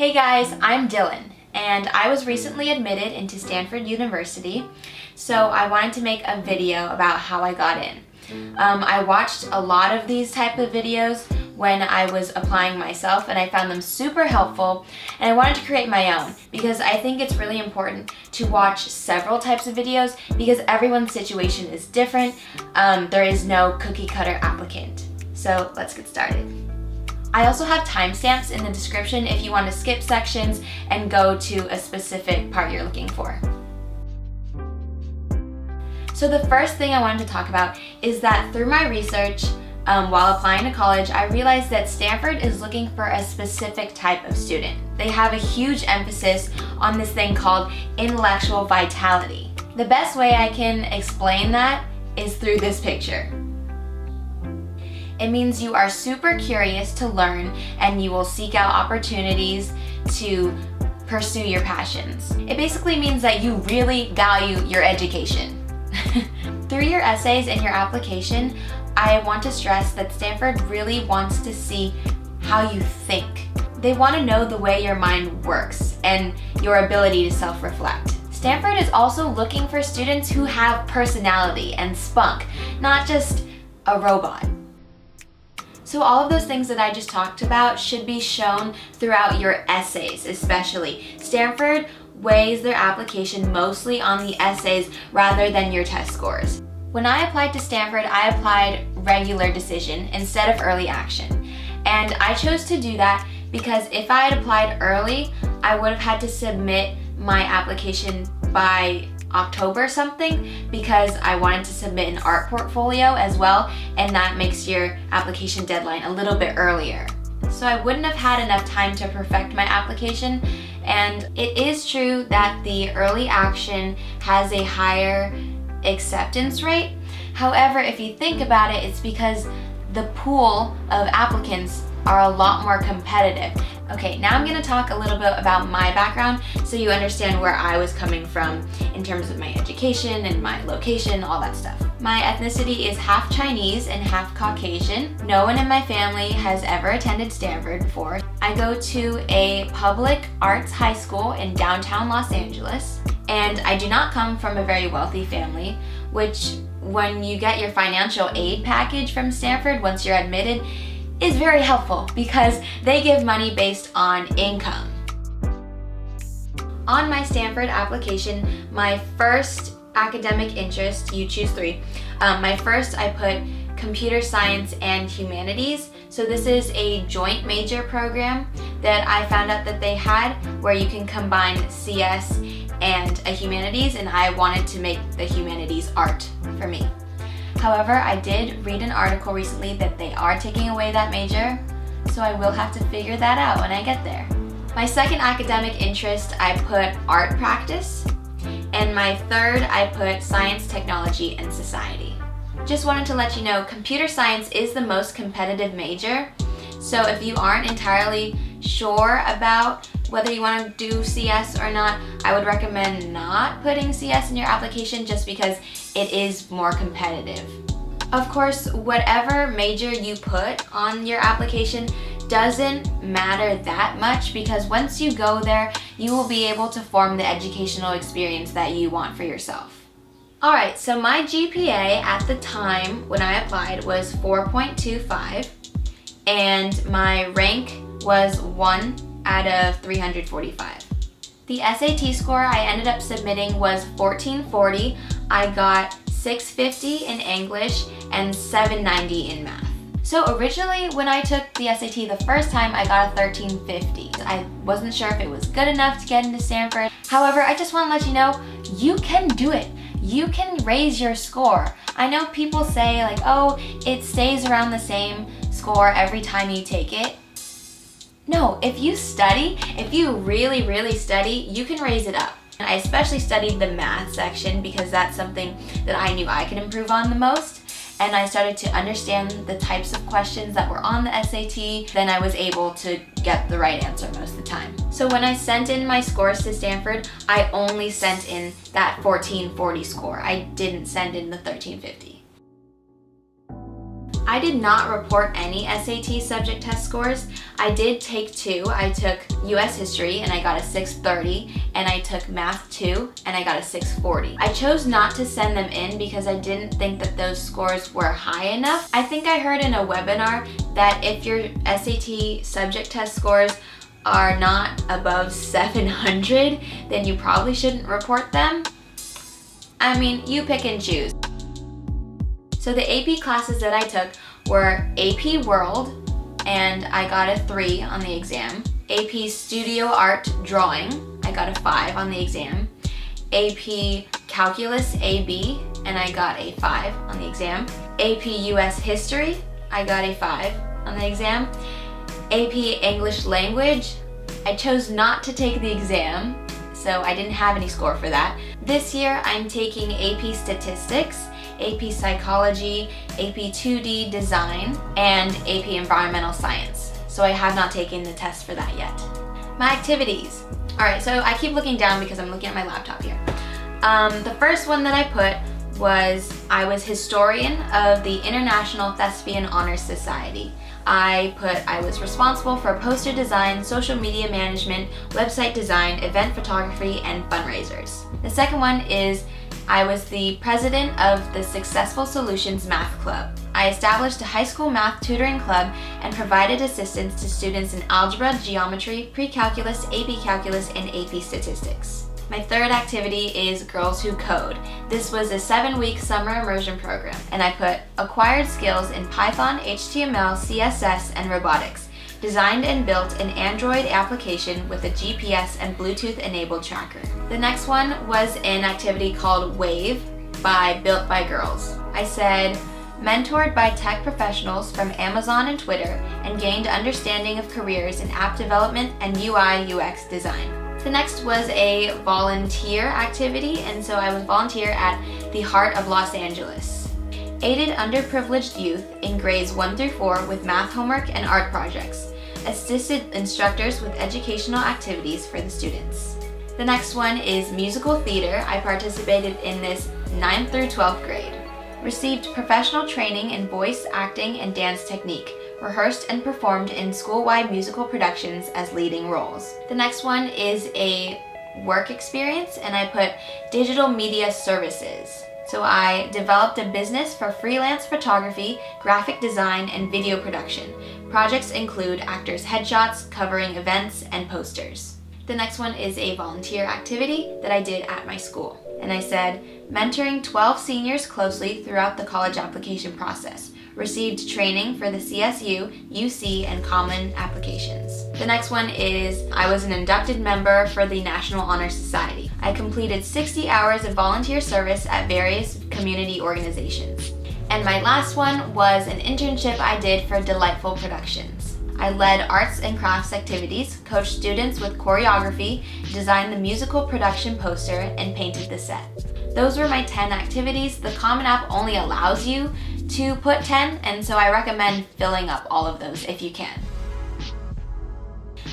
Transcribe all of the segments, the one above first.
Hey guys, I'm Dylan, and I was recently admitted into Stanford University, so I wanted to make a video about how I got in. I watched a lot of these type of videos when I was applying myself, and I found them super helpful, and I wanted to create my own because I think it's really important to watch several types of videos because everyone's situation is different. There is no cookie cutter applicant. So let's get started. I also have timestamps in the description if you want to skip sections and go to a specific part you're looking for. So the first thing I wanted to talk about is that through my research while applying to college, I realized that Stanford is looking for a specific type of student. They have a huge emphasis on this thing called intellectual vitality. The best way I can explain that is through this picture. It means you are super curious to learn and you will seek out opportunities to pursue your passions. It basically means that you really value your education. Through your essays and your application, I want to stress that Stanford really wants to see how you think. They want to know the way your mind works and your ability to self-reflect. Stanford is also looking for students who have personality and spunk, not just a robot. So all of those things that I just talked about should be shown throughout your essays especially. Stanford weighs their application mostly on the essays rather than your test scores. When I applied to Stanford, I applied regular decision instead of early action. And I chose to do that because if I had applied early, I would have had to submit my application by October something because I wanted to submit an art portfolio as well, and that makes your application deadline a little bit earlier. So I wouldn't have had enough time to perfect my application, and it is true that the early action has a higher acceptance rate. However, if you think about it, it's because the pool of applicants are a lot more competitive. Okay, now I'm gonna talk a little bit about my background so you understand where I was coming from in terms of my education and my location, all that stuff. My ethnicity is half Chinese and half Caucasian. No one in my family has ever attended Stanford before. I go to a public arts high school in downtown Los Angeles, and I do not come from a very wealthy family, which when you get your financial aid package from Stanford once you're admitted, is very helpful because they give money based on income. On my Stanford application, my first academic interest, you choose three. My first, I put computer science and humanities. So this is a joint major program that I found out that they had where you can combine CS and a humanities, and I wanted to make the humanities art for me. However, I did read an article recently that they are taking away that major, so I will have to figure that out when I get there. My second academic interest, I put art practice, and my third, I put science, technology, and society. Just wanted to let you know, computer science is the most competitive major, so if you aren't entirely sure about whether you want to do CS or not, I would recommend not putting CS in your application just because it is more competitive. Of course, whatever major you put on your application doesn't matter that much because once you go there, you will be able to form the educational experience that you want for yourself. Alright, so my GPA at the time when I applied was 4.25 and my rank was 1 out of 345. The SAT score I ended up submitting was 1440. I got 650 in English and 790 in math. So originally when I took the SAT the first time, I got a 1350. I wasn't sure if it was good enough to get into Stanford. However, I just want to let you know, you can do it. You can raise your score. I know people say like, oh, it stays around the same score every time you take it. No, if you study, if you really, really study, you can raise it up. I especially studied the math section because that's something that I knew I could improve on the most. And I started to understand the types of questions that were on the SAT, then I was able to get the right answer most of the time. So when I sent in my scores to Stanford, I only sent in that 1440 score. I didn't send in the 1350. I did not report any SAT subject test scores. I did take 2. I took US History and I got a 630, and I took Math 2 and I got a 640. I chose not to send them in because I didn't think that those scores were high enough. I think I heard in a webinar that if your SAT subject test scores are not above 700, then you probably shouldn't report them. I mean, you pick and choose. So the AP classes that I took were AP World, and I got a 3 on the exam. AP Studio Art Drawing, I got a 5 on the exam. AP Calculus AB, and I got a 5 on the exam. AP US History, I got a 5 on the exam. AP English Language, I chose not to take the exam, so I didn't have any score for that. This year I'm taking AP Statistics, AP Psychology, AP 2D Design, and AP Environmental Science. So I have not taken the test for that yet. My activities. Alright, so I keep looking down because I'm looking at my laptop here. The first one that I put was I was historian of the International Thespian Honors Society. I was responsible for poster design, social media management, website design, event photography, and fundraisers. The second one is I was the president of the Successful Solutions Math Club. I established a high school math tutoring club and provided assistance to students in algebra, geometry, pre-calculus, AP calculus, and AP statistics. My third activity is Girls Who Code. This was a 7-week summer immersion program, and I put acquired skills in Python, HTML, CSS, and robotics. Designed and built an Android application with a GPS and Bluetooth-enabled tracker. The next one was an activity called Wave Built by Girls. I said, mentored by tech professionals from Amazon and Twitter, and gained understanding of careers in app development and UI/UX design. The next was a volunteer activity, and so I was volunteer at the Heart of Los Angeles. Aided underprivileged youth in grades 1 through 4 with math homework and art projects. Assisted instructors with educational activities for the students. The next one is musical theater. I participated in this 9th through 12th grade. Received professional training in voice, acting, and dance technique. Rehearsed and performed in school-wide musical productions as leading roles. The next one is a work experience, and I put digital media services. So I developed a business for freelance photography, graphic design, and video production. Projects include actors' headshots, covering events, and posters. The next one is a volunteer activity that I did at my school. And I said, mentoring 12 seniors closely throughout the college application process. Received training for the CSU, UC, and common applications. The next one is I was an inducted member for the National Honor Society. I completed 60 hours of volunteer service at various community organizations. And my last one was an internship I did for Delightful Productions. I led arts and crafts activities, coached students with choreography, designed the musical production poster, and painted the set. Those were my 10 activities. The Common App only allows you to put 10, and so I recommend filling up all of those if you can.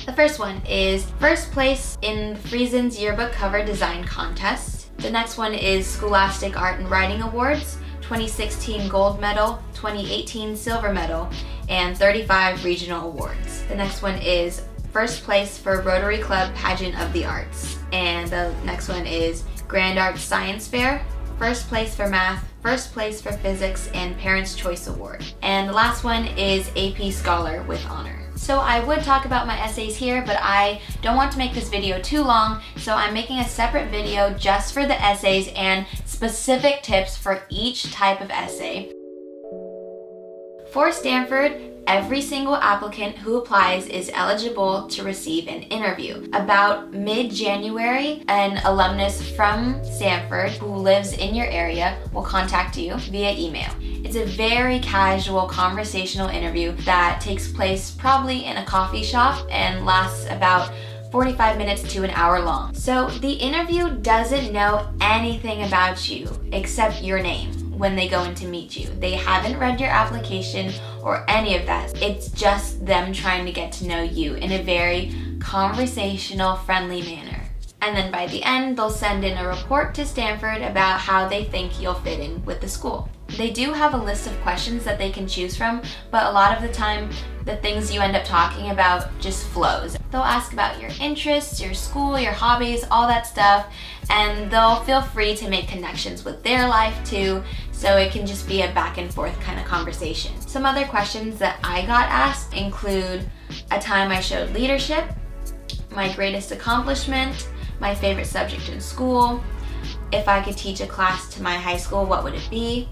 The first one is first place in Friesen's yearbook cover design contest. The next one is Scholastic Art and Writing Awards, 2016 gold medal, 2018 silver medal, and 35 regional awards. The next one is first place for Rotary Club Pageant of the Arts. And the next one is Grand Arts Science Fair, first place for math, first place for physics, and Parents' Choice Award. And the last one is AP Scholar with honor. So I would talk about my essays here, but I don't want to make this video too long, so I'm making a separate video just for the essays and specific tips for each type of essay. For Stanford, every single applicant who applies is eligible to receive an interview. About mid-January, an alumnus from Stanford who lives in your area will contact you via email. It's a very casual conversational interview that takes place probably in a coffee shop and lasts about 45 minutes to an hour long. So the interview doesn't know anything about you except your name when they go in to meet you. They haven't read your application or any of that. It's just them trying to get to know you in a very conversational, friendly manner. And then by the end, they'll send in a report to Stanford about how they think you'll fit in with the school. They do have a list of questions that they can choose from, but a lot of the time, the things you end up talking about just flows. They'll ask about your interests, your school, your hobbies, all that stuff, and they'll feel free to make connections with their life too, so it can just be a back and forth kind of conversation. Some other questions that I got asked include a time I showed leadership, my greatest accomplishment, my favorite subject in school, if I could teach a class to my high school, what would it be,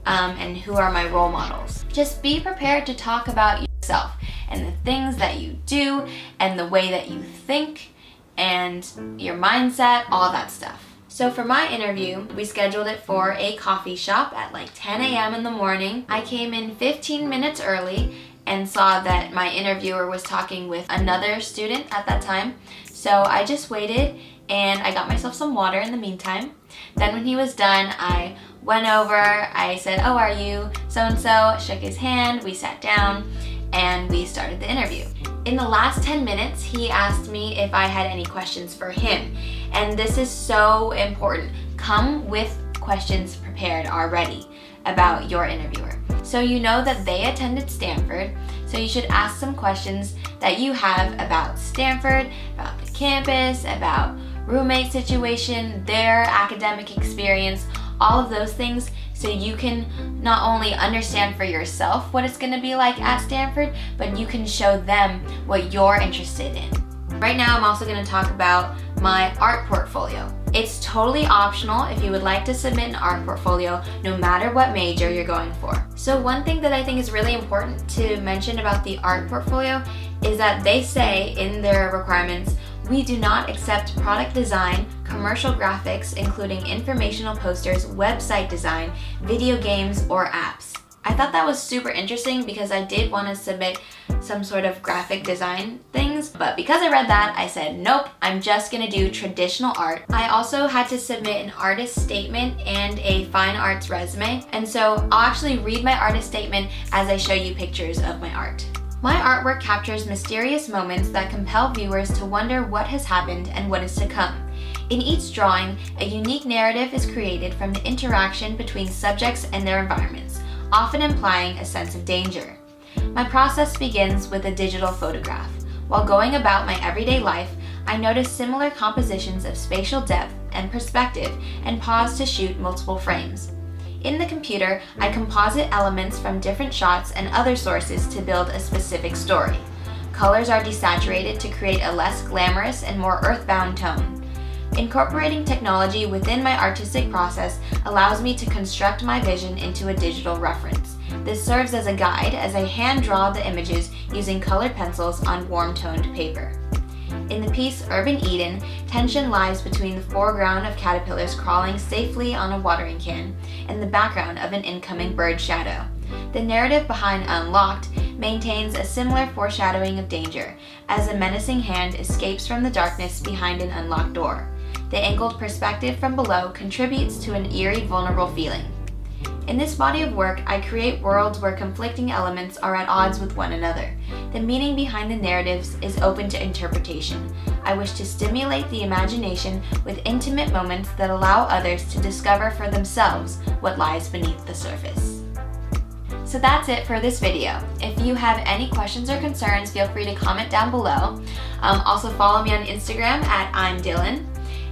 and who are my role models. Just be prepared to talk about yourself and the things that you do and the way that you think and your mindset, all that stuff. So for my interview, we scheduled it for a coffee shop at like 10 a.m. in the morning. I came in 15 minutes early and saw that my interviewer was talking with another student at that time. So I just waited and I got myself some water in the meantime. Then when he was done, I went over, I said, "Oh, are you so-and-so?" Shook his hand, we sat down, and we started the interview. In the last 10 minutes, he asked me if I had any questions for him. And this is so important. Come with questions prepared already about your interviewer. So you know that they attended Stanford, so you should ask some questions that you have about Stanford, about the campus, about roommate situation, their academic experience, all of those things, so you can not only understand for yourself what it's going to be like at Stanford, but you can show them what you're interested in. Right now, I'm also going to talk about my art portfolio. It's totally optional if you would like to submit an art portfolio, no matter what major you're going for. So one thing that I think is really important to mention about the art portfolio is that they say in their requirements, we do not accept product design, commercial graphics, including informational posters, website design, video games, or apps. I thought that was super interesting because I did want to submit some sort of graphic design things, but because I read that, I said, nope, I'm just gonna do traditional art. I also had to submit an artist statement and a fine arts resume, and so I'll actually read my artist statement as I show you pictures of my art. My artwork captures mysterious moments that compel viewers to wonder what has happened and what is to come. In each drawing, a unique narrative is created from the interaction between subjects and their environments, often implying a sense of danger. My process begins with a digital photograph. While going about my everyday life, I notice similar compositions of spatial depth and perspective and pause to shoot multiple frames. In the computer, I composite elements from different shots and other sources to build a specific story. Colors are desaturated to create a less glamorous and more earthbound tone. Incorporating technology within my artistic process allows me to construct my vision into a digital reference. This serves as a guide as I hand draw the images using colored pencils on warm-toned paper. In the piece Urban Eden, tension lies between the foreground of caterpillars crawling safely on a watering can and the background of an incoming bird shadow. The narrative behind Unlocked maintains a similar foreshadowing of danger, as a menacing hand escapes from the darkness behind an unlocked door. The angled perspective from below contributes to an eerie, vulnerable feeling. In this body of work, I create worlds where conflicting elements are at odds with one another. The meaning behind the narratives is open to interpretation. I wish to stimulate the imagination with intimate moments that allow others to discover for themselves what lies beneath the surface. So that's it for this video. If you have any questions or concerns, feel free to comment down below. Also follow me on Instagram at I'm Dylan.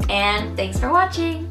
And thanks for watching!